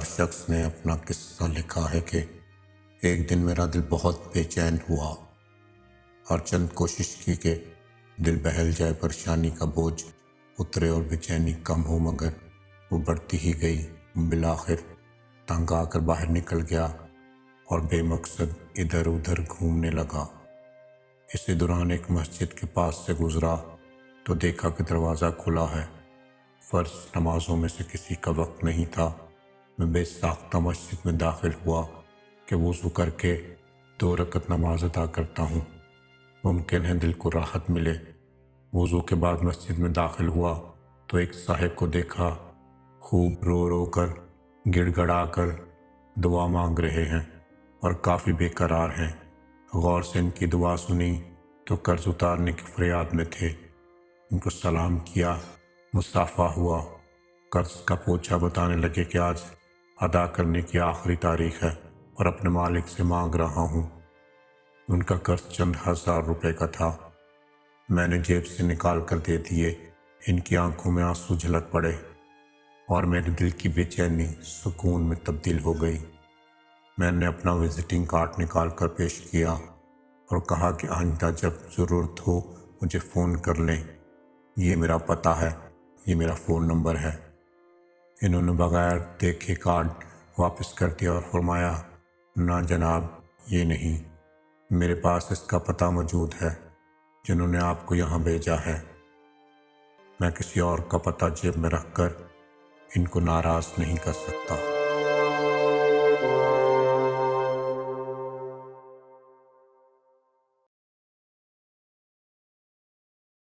ہر شخص نے اپنا قصہ لکھا ہے کہ ایک دن میرا دل بہت بے چین ہوا اور چند کوشش کی کہ دل بہل جائے، پریشانی کا بوجھ اترے اور بے چینی کم ہو، مگر وہ بڑھتی ہی گئی۔ بالآخر تنگ آ کر باہر نکل گیا اور بے مقصد ادھر ادھر گھومنے لگا۔ اسی دوران ایک مسجد کے پاس سے گزرا تو دیکھا کہ دروازہ کھلا ہے۔ فرض نمازوں میں سے کسی کا وقت نہیں تھا۔ میں بے ساختہ مسجد میں داخل ہوا کہ وضو کر کے 2 رکعت نماز ادا کرتا ہوں، ممکن ہے دل کو راحت ملے۔ وضو کے بعد مسجد میں داخل ہوا تو ایک صاحب کو دیکھا، خوب رو رو کر گڑ گڑا کر دعا مانگ رہے ہیں اور کافی بے قرار ہیں۔ غور سے ان کی دعا سنی تو قرض اتارنے کی فریاد میں تھے۔ ان کو سلام کیا، مصافحہ ہوا، قرض کا پوچھا، بتانے لگے کہ آج ادا کرنے کی آخری تاریخ ہے اور اپنے مالک سے مانگ رہا ہوں۔ ان کا قرض چند 1000 روپے کا تھا۔ میں نے جیب سے نکال کر دے دیے۔ ان کی آنکھوں میں آنسو جھلک پڑے اور میرے دل کی بے چینی سکون میں تبدیل ہو گئی۔ میں نے اپنا وزٹنگ کارڈ نکال کر پیش کیا اور کہا کہ آئندہ جب ضرورت ہو مجھے فون کر لیں، یہ میرا پتہ ہے، یہ میرا فون نمبر ہے۔ انہوں نے بغیر دیکھے کارڈ واپس کر دیا اور فرمایا، نہ جناب، یہ نہیں، میرے پاس اس کا پتہ موجود ہے جنہوں نے آپ کو یہاں بھیجا ہے۔ میں کسی اور کا پتہ جیب میں رکھ کر ان کو ناراض نہیں کر سکتا۔